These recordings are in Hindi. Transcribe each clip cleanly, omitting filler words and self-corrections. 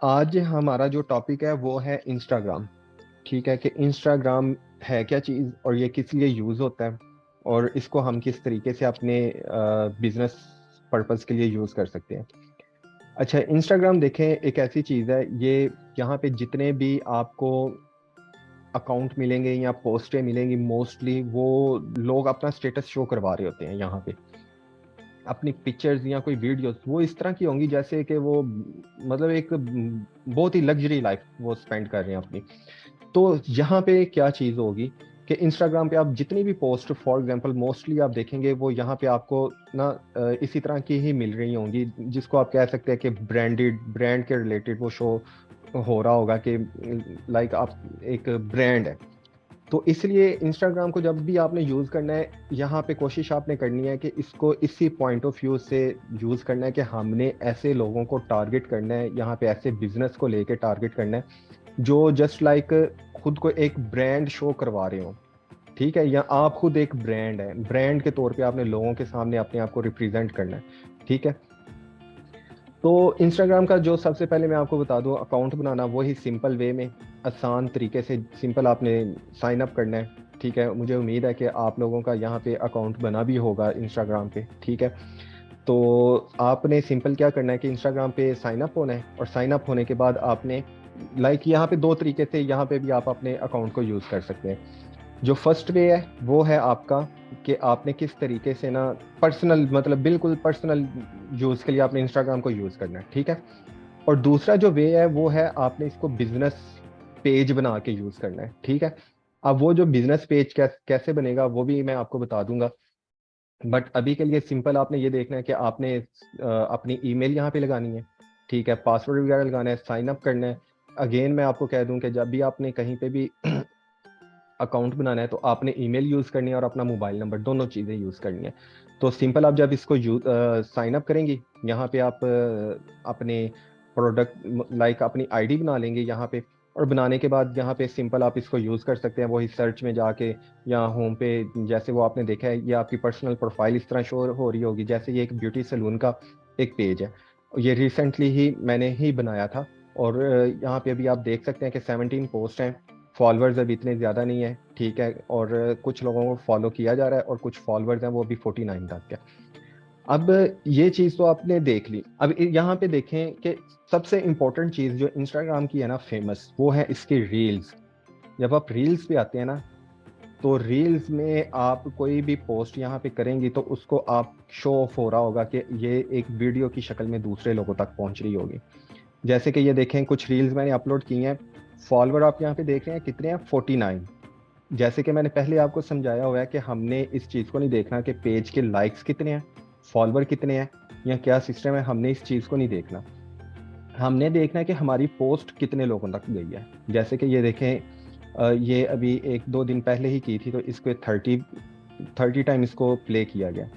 आज हमारा जो टॉपिक है वो है इंस्टाग्राम। ठीक है कि इंस्टाग्राम है क्या चीज़ और ये किस लिए यूज़ होता है और इसको हम किस तरीके से अपने बिजनेस पर्पस के लिए यूज़ कर सकते हैं। अच्छा, इंस्टाग्राम देखें, एक ऐसी चीज़ है ये, यहाँ पे जितने भी आपको अकाउंट मिलेंगे या पोस्टें मिलेंगी, मोस्टली वो लोग अपना स्टेटस शो करवा रहे होते हैं यहाँ पे। अपनी पिक्चर्स या कोई वीडियोस वो इस तरह की होंगी जैसे कि वो मतलब एक बहुत ही लग्जरी लाइफ वो स्पेंड कर रहे हैं अपनी। तो यहाँ पे क्या चीज़ होगी कि इंस्टाग्राम पे आप जितनी भी पोस्ट, फॉर एग्जांपल मोस्टली आप देखेंगे वो यहाँ पे आपको ना इसी तरह की ही मिल रही होंगी, जिसको आप कह सकते हैं कि ब्रांड के रिलेटेड वो शो हो रहा होगा कि लाइक आप एक ब्रांड है। तो इसलिए इंस्टाग्राम को जब भी आपने यूज़ करना है, यहाँ पे कोशिश आपने करनी है कि इसको इसी पॉइंट ऑफ व्यू से यूज़ करना है कि हमने ऐसे लोगों को टारगेट करना है, यहाँ पे ऐसे बिजनेस को लेके टारगेट करना है जो जस्ट लाइक खुद को एक ब्रांड शो करवा रहे हो। ठीक है, या आप खुद एक ब्रांड है, ब्रांड के तौर पे आपने लोगों के सामने अपने आप को रिप्रेजेंट करना है। ठीक है, तो इंस्टाग्राम का जो सबसे पहले मैं आपको बता दूं, अकाउंट बनाना वही सिंपल वे में, आसान तरीके से सिंपल आपने साइन अप करना है। ठीक है, मुझे उम्मीद है कि आप लोगों का यहाँ पे अकाउंट बना भी होगा इंस्टाग्राम पे। ठीक है, तो आपने सिंपल क्या करना है कि इंस्टाग्राम पे साइन अप होना है, और साइन अप होने के बाद आपने लाइक यहाँ पे दो तरीके से यहाँ पे भी आप अपने अकाउंट को यूज़ कर सकते हैं। जो फर्स्ट वे है वो है आपका कि आपने किस तरीके से ना पर्सनल, मतलब बिल्कुल पर्सनल यूज़ के लिए आपने इंस्टाग्राम को यूज़ करना है। ठीक है, और दूसरा जो वे है वो है आपने इसको बिजनेस पेज बना के यूज़ करना है। ठीक है, अब वो जो बिजनेस पेज कैसे बनेगा वो भी मैं आपको बता दूंगा, बट अभी के लिए सिंपल आपने ये देखना है कि आपने अपनी ईमेल यहाँ पे लगानी है। ठीक है, पासवर्ड वगैरह लगाना है, साइन अप करना है। अगेन मैं आपको कह दूं कि जब भी आपने कहीं पे भी अकाउंट बनाना है तो आपने ईमेल यूज़ करनी है और अपना मोबाइल नंबर, दोनों चीज़ें यूज़ करनी है। तो सिंपल आप जब इसको साइन अप करेंगी, यहाँ पे आप अपने प्रोडक्ट लाइक अपनी आईडी बना लेंगे यहाँ पे, और बनाने के बाद यहाँ पे सिंपल आप इसको यूज़ कर सकते हैं वही सर्च में जाके या होम पे। जैसे वो आपने देखा है, ये आपकी पर्सनल प्रोफाइल इस तरह शो हो रही होगी, जैसे ये एक ब्यूटी सैलून का एक पेज है। ये रिसेंटली ही मैंने ही बनाया था, और यहाँ पे अभी आप देख सकते हैं कि 17 पोस्ट हैं। फॉलोअर्स अभी इतने ज़्यादा नहीं है। ठीक है, और कुछ लोगों को फॉलो किया जा रहा है और कुछ फॉलोअर्स हैं वो भी 49 तक है। अब ये चीज़ तो आपने देख ली, अब यहाँ पे देखें कि सबसे इंपॉर्टेंट चीज़ जो इंस्टाग्राम की है ना फेमस, वो है इसकी रील्स। जब आप रील्स पे आते हैं ना, तो रील्स में आप कोई भी पोस्ट यहाँ पे करेंगी तो उसको आप शो ऑफ हो रहा होगा कि ये एक वीडियो की शक्ल में दूसरे लोगों तक पहुंच रही होगी। जैसे कि ये देखें, कुछ रील्स मैंने अपलोड की हैं, फॉलोअर आप यहाँ पे देख रहे हैं कितने हैं, 49। जैसे कि मैंने पहले आपको समझाया हुआ है कि हमने इस चीज़ को नहीं देखना कि पेज के लाइक्स कितने हैं, फॉलोअर कितने हैं या क्या सिस्टम है, हमने इस चीज़ को नहीं देखना। हमने देखना है कि हमारी पोस्ट कितने लोगों तक गई है। जैसे कि ये देखें, ये अभी एक दो दिन पहले ही की थी तो इसको 30 टाइम इसको प्ले किया गया।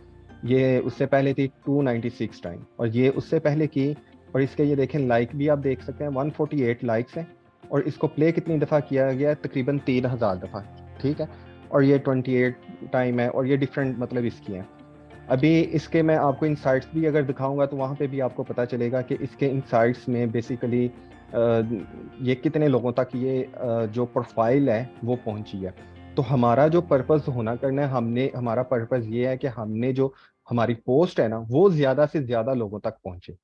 ये उससे पहले थी 296 टाइम, और ये उससे पहले की। और इसके ये देखें लाइक भी आप देख सकते हैं, 148 लाइक्स हैं, और इसको प्ले कितनी दफ़ा किया गया है, तकरीबन 3000 दफ़ा। ठीक है, और ये 28 टाइम है, और ये डिफरेंट मतलब इसकी हैं। अभी इसके मैं आपको इंसाइट्स भी अगर दिखाऊंगा तो वहाँ पे भी आपको पता चलेगा कि इसके इंसाइट्स में बेसिकली ये कितने लोगों तक ये जो प्रोफाइल है वो पहुंची है। तो हमारा जो पर्पस होना करना है, हमने हमारा पर्पस ये है कि हमने जो हमारी पोस्ट है ना वो ज्यादा से ज्यादा लोगों तक पहुंचे।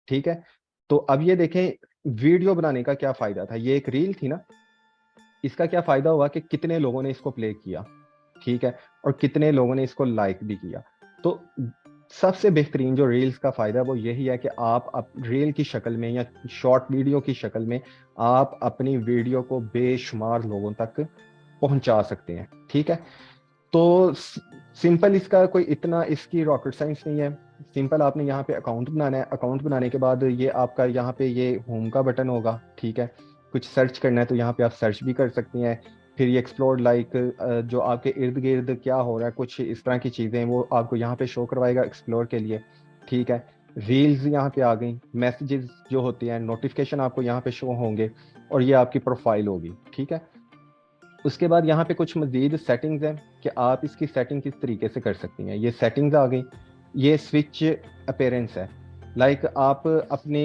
ठीक है, तो अब ये देखें, वीडियो बनाने का क्या फायदा था, ये एक रील थी ना, इसका क्या फायदा हुआ कि कितने लोगों ने इसको प्ले किया। ठीक है, और कितने लोगों ने इसको लाइक भी किया। तो सबसे बेहतरीन जो रील्स का फायदा है वो यही है कि आप रील की शक्ल में या शॉर्ट वीडियो की शक्ल में आप अपनी वीडियो को बेशुमार लोगों तक पहुंचा सकते हैं। ठीक है, तो सिंपल, इसका कोई इतना इसकी रॉकेट साइंस नहीं है। सिंपल आपने यहाँ पे अकाउंट बनाना है, अकाउंट बनाने के बाद ये आपका यहाँ पे ये होम का बटन होगा। ठीक है, कुछ सर्च करना है तो यहाँ पे आप सर्च भी कर सकते हैं। फिर ये एक्सप्लोर लाइक जो आपके इर्द गिर्द क्या हो रहा है, कुछ इस तरह की चीज़ें वो आपको यहाँ पे शो करवाएगा एक्सप्लोर के लिए। ठीक है, रील्स यहाँ पे आ गई, मैसेजेस जो होते हैं, नोटिफिकेशन आपको यहाँ पे शो होंगे, और ये आपकी प्रोफाइल होगी। ठीक है, उसके बाद यहाँ पे कुछ मजीद सेटिंग्स हैं कि आप इसकी सेटिंग किस तरीके से कर सकती हैं। ये सेटिंग्स आ गई, ये स्विच अपेरेंस है। लाइक आप अपने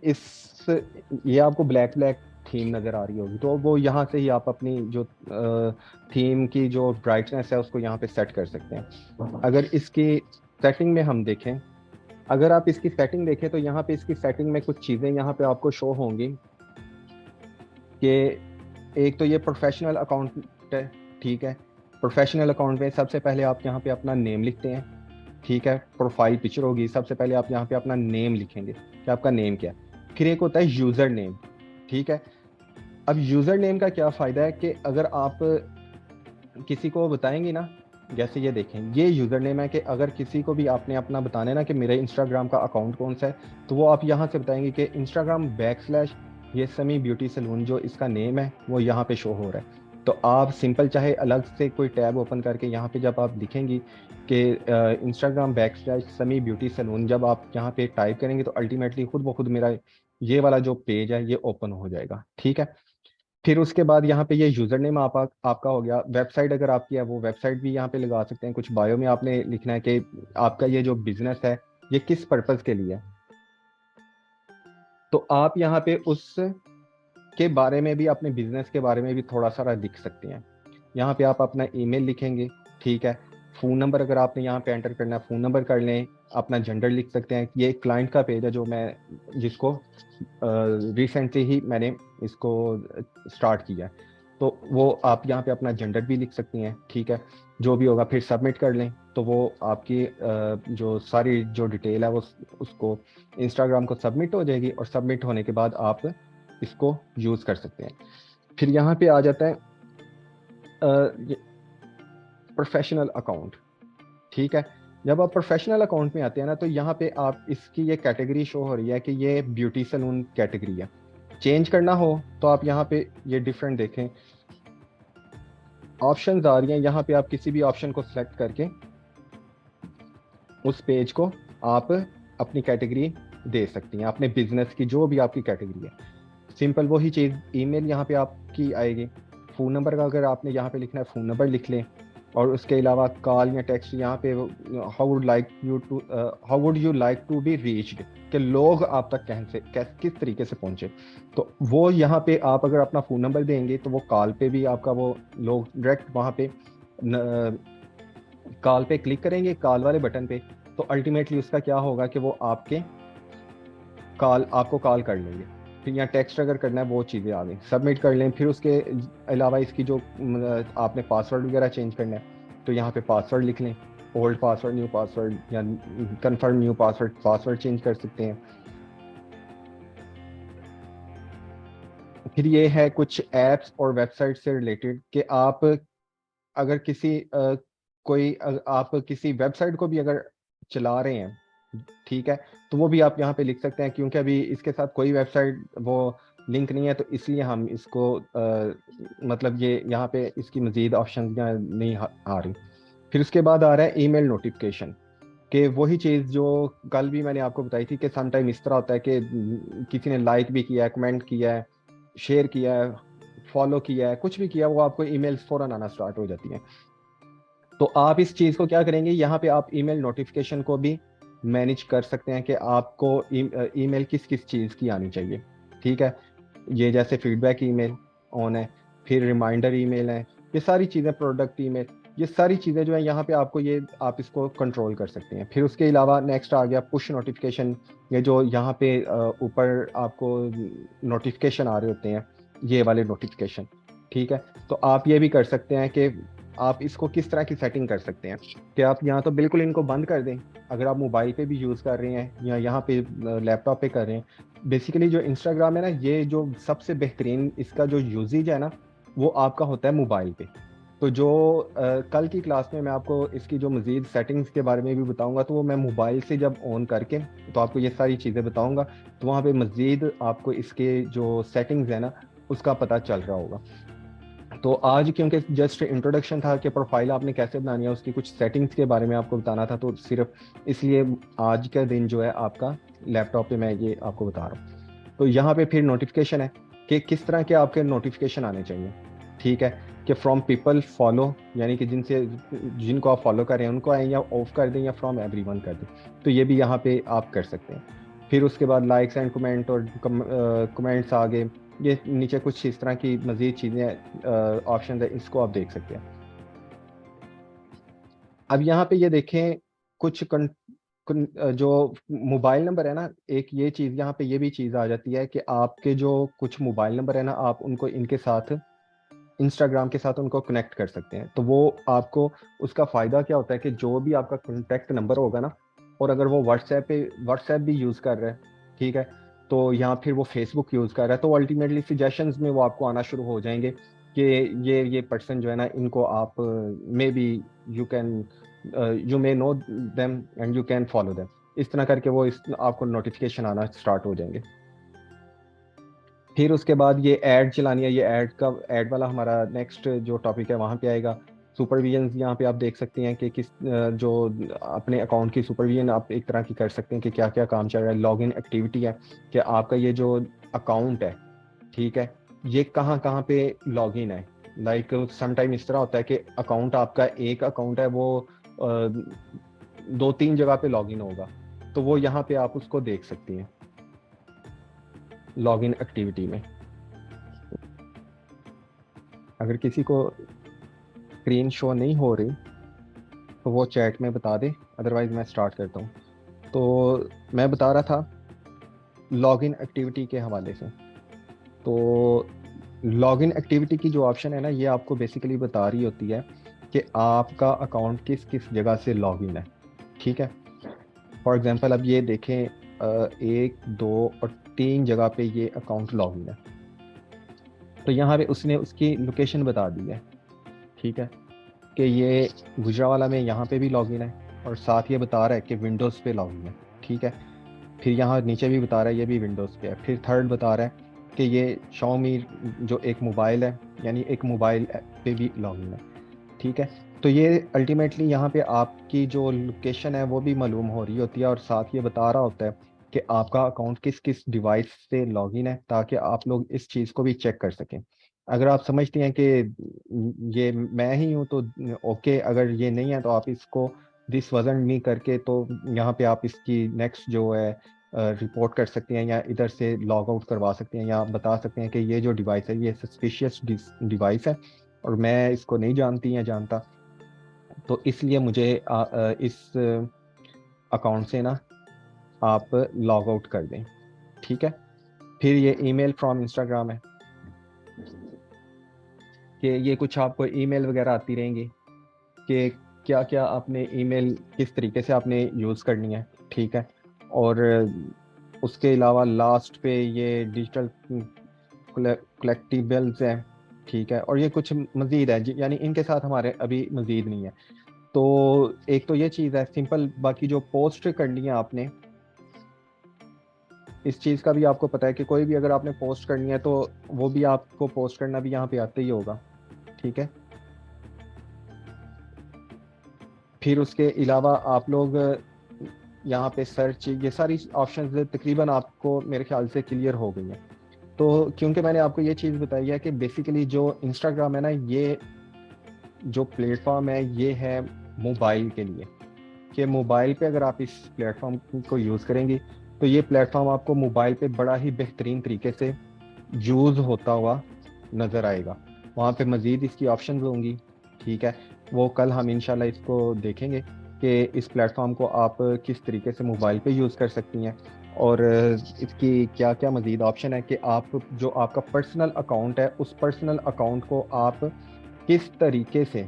इस ये आपको ब्लैक ब्लैक थीम नज़र आ रही होगी, तो वो यहाँ से ही आप अपनी जो थीम की जो ब्राइटनेस है उसको यहाँ पे सेट कर सकते हैं। अगर इसकी सेटिंग में हम देखें, अगर आप इसकी सेटिंग देखें तो यहाँ पे इसकी सेटिंग में कुछ चीज़ें यहाँ पे आपको शो होंगी कि एक तो ये प्रोफेशनल अकाउंट है, ठीक है। प्रोफेशनल अकाउंट में सबसे पहले आप यहाँ पे अपना नेम लिखते हैं, ठीक है। प्रोफाइल पिक्चर होगी, सबसे पहले आप यहाँ पे अपना नेम लिखेंगे कि आपका नेम क्या है। फिर एक होता है यूज़र नेम, ठीक है। अब यूज़र नेम का क्या फ़ायदा है कि अगर आप किसी को बताएंगे ना, जैसे ये देखें ये यूज़र नेम है, कि अगर किसी को भी आपने अपना बताना है ना कि मेरे इंस्टाग्राम का अकाउंट कौन सा है, तो वो आप यहाँ से बताएंगे कि इंस्टाग्राम बैकस्लैश ये समी ब्यूटी सलून, जो इसका नेम है वो यहाँ पे शो हो रहा है। तो आप सिंपल चाहे अलग से कोई टैब ओपन करके यहाँ पे जब आप लिखेंगी कि इंस्टाग्राम बैकस्लैश समी ब्यूटी सलून, जब आप यहाँ पे टाइप करेंगे तो अल्टीमेटली खुद ब खुद मेरा ये वाला जो पेज है ये ओपन हो जाएगा, ठीक है। फिर उसके बाद यहाँ पे ये यूज़र नेम आपका हो गया। वेबसाइट अगर आपकी है वो वेबसाइट भी यहाँ पे लगा सकते हैं। कुछ बायो में आपने लिखना है कि आपका ये जो बिजनेस है ये किस पर्पज़ के लिए है, तो आप यहाँ पे उस के बारे में भी, अपने बिजनेस के बारे में भी थोड़ा सा लिख सकते हैं। यहाँ पे आप अपना ईमेल लिखेंगे, ठीक है। फ़ोन नंबर अगर आपने यहाँ पे एंटर करना है, फ़ोन नंबर कर लें। अपना जेंडर लिख सकते हैं। ये एक क्लाइंट का पेज है जो मैं जिसको रिसेंटली ही मैंने इसको स्टार्ट किया है, तो वो आप यहाँ पे अपना जेंडर भी लिख सकती हैं, ठीक है। जो भी होगा फिर सबमिट कर लें, तो वो आपकी जो सारी जो डिटेल है वो उसको इंस्टाग्राम को सबमिट हो जाएगी, और सबमिट होने के बाद आप इसको यूज़ कर सकते हैं। फिर यहाँ पे आ जाता है प्रोफेशनल अकाउंट, ठीक है। जब आप प्रोफेशनल अकाउंट में आते हैं ना, तो यहाँ पे आप इसकी ये कैटेगरी शो हो रही है कि ये ब्यूटी सलून कैटेगरी है। चेंज करना हो तो आप यहाँ पे ये डिफरेंट देखें, ऑप्शंस आ रही हैं। यहाँ पे आप किसी भी ऑप्शन को सिलेक्ट करके उस पेज को आप अपनी कैटेगरी दे सकती हैं, अपने बिजनेस की जो भी आपकी कैटेगरी है। सिंपल वही चीज़, ईमेल यहाँ पे आपकी आएगी। फ़ोन नंबर का अगर आपने यहाँ पे लिखना है, फ़ोन नंबर लिख लें। और उसके अलावा कॉल या टेक्स्ट यहाँ पे how would you like to be reached, कि लोग आप तक कैसे किस तरीके से पहुँचे, तो वो यहाँ पे आप अगर अपना फ़ोन नंबर देंगे तो वो कॉल पे भी आपका वो लोग डायरेक्ट वहाँ पे कॉल पे क्लिक करेंगे, कॉल वाले बटन पे, तो अल्टीमेटली उसका क्या होगा कि वो आपको कॉल कर लेंगे। फिर यहाँ टेक्स्ट अगर करना है वो चीज़ें आ गई, सबमिट कर लें। फिर उसके अलावा इसकी जो आपने पासवर्ड वगैरह चेंज करना है, तो यहाँ पे पासवर्ड लिख लें, ओल्ड पासवर्ड, न्यू पासवर्ड, या confirm new password, password change कर सकते हैं। फिर ये है कुछ ऐप्स और वेबसाइट से रिलेटेड कि आप अगर आप किसी वेबसाइट को भी अगर चला रहे हैं, ठीक है, तो वो भी आप यहाँ पे लिख सकते हैं। क्योंकि अभी इसके साथ कोई वेबसाइट वो लिंक नहीं है, तो इसलिए हम इसको मतलब ये यहाँ पे इसकी मजीद ऑप्शन नहीं आ रही। फिर उसके बाद आ रहा है ईमेल नोटिफिकेशन, कि वही चीज़ जो कल भी मैंने आपको बताई थी कि समटाइम इस तरह होता है कि किसी ने लाइक भी किया है, कमेंट किया है, शेयर किया है, फॉलो किया है, कुछ भी किया, वो आपको ईमेल्स फौरन आना स्टार्ट हो जाती हैं। तो आप इस चीज़ को क्या करेंगे, यहाँ पे आप ईमेल नोटिफिकेशन को भी मैनेज कर सकते हैं कि आपको ईमेल किस किस चीज़ की आनी चाहिए, ठीक है। ये जैसे फीडबैक ईमेल ऑन है, फिर रिमाइंडर ईमेल है, ये सारी चीज़ें, प्रोडक्ट ईमेल, ये सारी चीज़ें जो है यहाँ पे आपको ये आप इसको कंट्रोल कर सकते हैं। फिर उसके अलावा नेक्स्ट आ गया पुश नोटिफिकेशन, ये जो यहाँ पे ऊपर आपको नोटिफिकेशन आ रहे होते हैं, ये वाले नोटिफिकेशन, ठीक है। तो आप ये भी कर सकते हैं कि आप इसको किस तरह की सेटिंग कर सकते हैं कि आप यहाँ तो बिल्कुल इनको बंद कर दें अगर आप मोबाइल पे भी यूज़ कर रहे हैं या यहाँ पे लैपटॉप पे कर रहे हैं। बेसिकली जो इंस्टाग्राम है ना, ये जो सबसे बेहतरीन इसका जो यूजेज है ना, वो आपका होता है मोबाइल पे। तो जो कल की क्लास में मैं आपको इसकी जो मज़ीद सेटिंग्स के बारे में भी बताऊंगा, तो वो मैं मोबाइल से जब ऑन करके तो आपको ये सारी चीज़ें बताऊंगा, तो वहाँ पे मज़ीद आपको इसके जो सेटिंग्स है ना उसका पता चल रहा होगा। तो आज क्योंकि जस्ट इंट्रोडक्शन था कि प्रोफाइल आपने कैसे बनानी है, उसकी कुछ सेटिंग्स के बारे में आपको बताना था, तो सिर्फ इसलिए आज का दिन जो है आपका लैपटॉप पे मैं ये आपको बता रहा हूँ। तो यहाँ पे फिर नोटिफिकेशन है कि किस तरह के आपके नोटिफिकेशन आने चाहिए, ठीक है। कि फ्रॉम पीपल फॉलो, यानी कि जिनको आप फॉलो कर रहे हैं उनको आए, या ऑफ कर दें, या फ्रॉम एवरीवन कर दें, तो ये भी यहाँ पे आप कर सकते हैं। फिर उसके बाद लाइक्स एंड कमेंट और कमेंट्स आ गए। ये नीचे कुछ इस तरह की मज़ीद चीज़ें ऑप्शन है, इसको आप देख सकते हैं। अब यहाँ पे ये देखें कुछ जो मोबाइल नंबर है ना, एक ये चीज़ यहाँ पे ये भी चीज़ आ जाती है कि आपके जो कुछ मोबाइल नंबर है ना, आप उनको इनके साथ इंस्टाग्राम के साथ उनको कनेक्ट कर सकते हैं। तो वो आपको उसका फ़ायदा क्या होता है कि जो भी आपका कॉन्टैक्ट नंबर होगा ना, और अगर वो व्हाट्सएप भी यूज़ कर रहा है, ठीक है, तो या फिर वो फेसबुक यूज़ कर रहा है, तो अल्टीमेटली सजेशंस में वो आपको आना शुरू हो जाएंगे कि ये पर्सन जो है ना, इनको आप may be you can you may know them and you can follow them. इस तरह करके वो इस आपको नोटिफिकेशन आना स्टार्ट हो जाएंगे। फिर उसके बाद ये ऐड चलानी है, ये ऐड वाला हमारा नेक्स्ट जो टॉपिक है वहाँ पे आएगा। सुपरविजन यहाँ पे आप देख सकते हैं कि जो अपने अकाउंट की सुपरविजन आप एक तरह की कर सकते हैं कि क्या क्या काम चल रहा है। लॉगिन एक्टिविटी है कि आपका ये जो अकाउंट है, ठीक है, ये कहाँ कहाँ पे लॉगिन है। लाइक समटाइम इस तरह होता है कि अकाउंट आपका एक अकाउंट है वो दो तीन जगह पे लॉगिन होगा, तो वो यहाँ पे आप उसको देख सकती हैं लॉगिन एक्टिविटी में। अगर किसी को स्क्रीन शो नहीं हो रही तो वो चैट में बता दे, अदरवाइज मैं स्टार्ट करता हूँ। तो मैं बता रहा था लॉगिन एक्टिविटी के हवाले से। तो लॉगिन एक्टिविटी की जो ऑप्शन है ना, ये आपको बेसिकली बता रही होती है कि आपका अकाउंट किस किस जगह से लॉगिन है, ठीक है। फॉर एग्जांपल अब ये देखें, एक दो और तीन जगह पे ये अकाउंट लॉगिन है। तो यहाँ पे उसने उसकी लोकेशन बता दी है, ठीक है, कि ये गुजरावाला में यहाँ पे भी लॉगिन है, और साथ ये बता रहा है कि विंडोज़ पे लॉगिन है, ठीक है। फिर यहाँ नीचे भी बता रहा है ये भी विंडोज़ पे है। फिर थर्ड बता रहा है कि ये Xiaomi जो एक मोबाइल है, यानी एक मोबाइल पे भी लॉगिन है, ठीक है। तो ये अल्टीमेटली यहाँ पे आपकी जो लोकेशन है वो भी मालूम हो रही होती है, और साथ ये बता रहा होता है कि आपका अकाउंट किस किस डिवाइस से लॉगिन है, ताकि आप लोग इस चीज़ को भी चेक कर सकें। अगर आप समझते हैं कि ये मैं ही हूँ तो ओके, अगर ये नहीं है तो आप इसको दिस वजन मी करके, तो यहाँ पे आप इसकी नेक्स्ट जो है रिपोर्ट कर सकते हैं, या इधर से लॉग आउट करवा सकते हैं, या आप बता सकते हैं कि ये जो डिवाइस है ये सस्पिशियस डिवाइस है और मैं इसको नहीं जानती या जानता, तो इसलिए मुझे इस अकाउंट से ना आप लॉग आउट कर दें, ठीक है। फिर ये ईमेल फ्रॉम इंस्टाग्राम है कि ये कुछ आपको ईमेल वगैरह आती रहेंगी कि क्या क्या आपने ईमेल किस तरीके से आपने यूज़ करनी है, ठीक है। और उसके अलावा लास्ट पे ये डिजिटल कलेक्टिबल्स हैं, ठीक है। और ये कुछ मज़ीद है यानी इनके साथ हमारे अभी मज़ीद नहीं है। तो एक तो ये चीज़ है सिंपल, बाकी जो पोस्ट करनी है आपने, इस चीज़ का भी आपको पता है कि कोई भी अगर आपने पोस्ट करनी है तो वो भी आपको पोस्ट करना भी यहाँ पे आते ही होगा, ठीक है। फिर उसके अलावा आप लोग यहाँ पे सर्च, ये सारी ऑप्शंस तकरीबन आपको मेरे ख्याल से क्लियर हो गई हैं। तो क्योंकि मैंने आपको ये चीज़ बताई है कि बेसिकली जो इंस्टाग्राम है ना, ये जो प्लेटफॉर्म है ये है मोबाइल के लिए, कि मोबाइल पे अगर आप इस प्लेटफॉर्म को यूज़ करेंगी तो ये प्लेटफॉर्म आपको मोबाइल पे बड़ा ही बेहतरीन तरीके से यूज़ होता हुआ नज़र आएगा। वहाँ पे मज़ीद इसकी ऑप्शंस होंगी, ठीक है। वो कल हम इंशाल्लाह इसको देखेंगे कि इस प्लेटफॉर्म को आप किस तरीके से मोबाइल पे यूज़ कर सकती हैं, और इसकी क्या क्या मज़ीद ऑप्शन है कि आप जो आपका पर्सनल अकाउंट है उस पर्सनल अकाउंट को आप किस तरीके से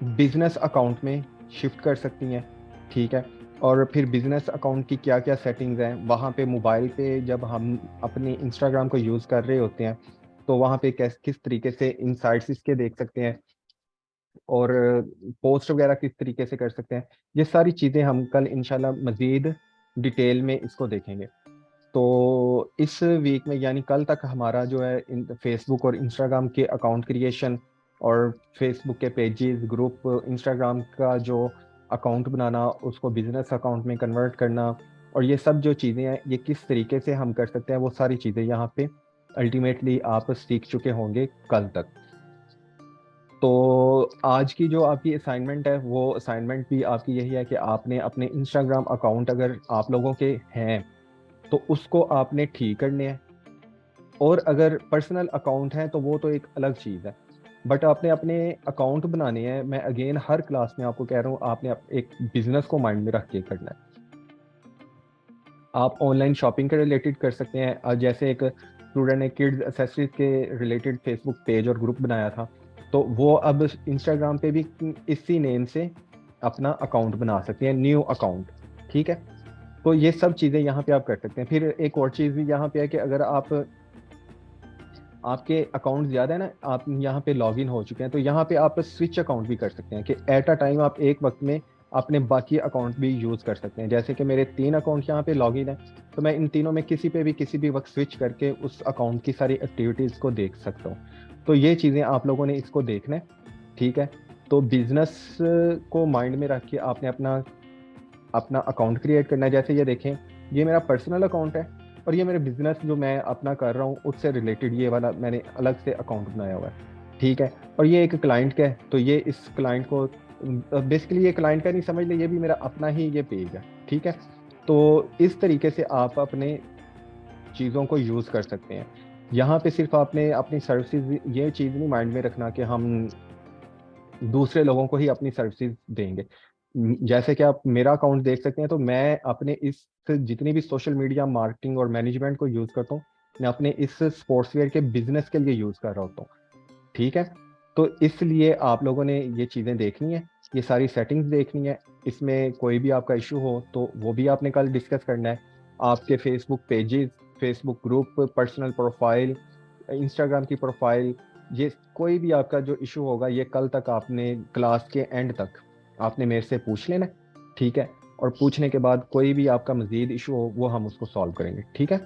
बिजनेस अकाउंट में शिफ्ट कर सकती हैं, ठीक है। और फिर बिजनेस अकाउंट की क्या क्या सेटिंग्स हैं वहाँ पे, मोबाइल पे जब हम अपने इंस्टाग्राम को यूज़ कर रहे होते हैं तो वहाँ पे किस तरीके से इनसाइट्स इसके देख सकते हैं, और पोस्ट वगैरह किस तरीके से कर सकते हैं। ये सारी चीज़ें हम कल इंशाल्लाह मज़ीद डिटेल में इसको देखेंगे। तो इस वीक में यानी कल तक हमारा जो है फेसबुक और इंस्टाग्राम के अकाउंट क्रिएशन, और फेसबुक के पेजेस, ग्रुप, इंस्टाग्राम का जो अकाउंट बनाना, उसको बिजनेस अकाउंट में कन्वर्ट करना, और ये सब जो चीज़ें हैं ये किस तरीके से हम कर सकते हैं, वो सारी चीज़ें यहाँ पे अल्टीमेटली आप सीख चुके होंगे कल तक। तो आज की जो आपकी असाइनमेंट है वो असाइनमेंट भी आपकी यही है कि आपने अपने इंस्टाग्राम अकाउंट, अगर आप लोगों के हैं तो उसको आपने ठीक करने हैं। और अगर पर्सनल अकाउंट है तो वो तो एक अलग चीज़ है, बट आपने अपने अकाउंट बनाने हैं। मैं अगेन हर क्लास में आपको कह रहा हूँ, आपने एक बिजनेस को माइंड में रख के करना है। आप ऑनलाइन शॉपिंग के रिलेटेड कर सकते हैं। जैसे एक स्टूडेंट ने किड्स एक्सेसरीज के रिलेटेड फेसबुक पेज और ग्रुप बनाया था, तो वो अब इंस्टाग्राम पे भी इसी नेम से अपना अकाउंट बना सकते हैं, न्यू अकाउंट। ठीक है, तो ये सब चीज़ें यहाँ पे आप कर सकते हैं। फिर एक और चीज़ भी यहाँ पे है कि अगर आप आपके अकाउंट ज़्यादा है ना, आप यहाँ पे लॉग इन हो चुके हैं, तो यहाँ पे आप स्विच अकाउंट भी कर सकते हैं कि एट अ टाइम आप एक वक्त में अपने बाकी अकाउंट भी यूज़ कर सकते हैं। जैसे कि मेरे 3 अकाउंट यहाँ पे लॉग इन है, तो मैं इन तीनों में किसी पे भी किसी भी वक्त स्विच करके उस अकाउंट की सारी एक्टिविटीज़ को देख सकता हूँ। तो ये चीज़ें आप लोगों ने इसको देखना है। ठीक है, तो बिजनेस को माइंड में रख के आपने अपना अपना अकाउंट क्रिएट करना है। जैसे ये देखें, ये मेरा पर्सनल अकाउंट है, और ये मेरे बिजनेस जो मैं अपना कर रहा हूँ उससे रिलेटेड ये वाला मैंने अलग से अकाउंट बनाया हुआ है। ठीक है, और ये एक क्लाइंट का है, तो ये इस क्लाइंट को बेसिकली ये क्लाइंट का नहीं समझ ले, ये भी मेरा अपना ही ये पेज है। ठीक है, तो इस तरीके से आप अपने चीज़ों को यूज़ कर सकते हैं। यहाँ पे सिर्फ आपने अपनी सर्विसेज ये चीज़ नहीं माइंड में रखना कि हम दूसरे लोगों को ही अपनी सर्विसेज देंगे। जैसे कि आप मेरा अकाउंट देख सकते हैं, तो मैं अपने इस जितनी भी सोशल मीडिया मार्केटिंग और मैनेजमेंट को यूज़ करता हूँ, मैं अपने इस स्पोर्ट्सवेयर के बिजनेस के लिए यूज़ कर रहा होता हूँ। ठीक है, तो इसलिए आप लोगों ने ये चीज़ें देखनी है, ये सारी सेटिंग्स देखनी है। इसमें कोई भी आपका इशू हो तो वो भी आपने कल डिस्कस करना है। आपके Facebook pages, Facebook group, personal profile, Instagram की प्रोफाइल, ये कोई भी आपका जो इशू होगा, ये कल तक आपने क्लास के एंड तक आपने मेरे से पूछ लेना। ठीक है, और पूछने के बाद कोई भी आपका मजीद इशू हो वो हम उसको सॉल्व करेंगे। ठीक है।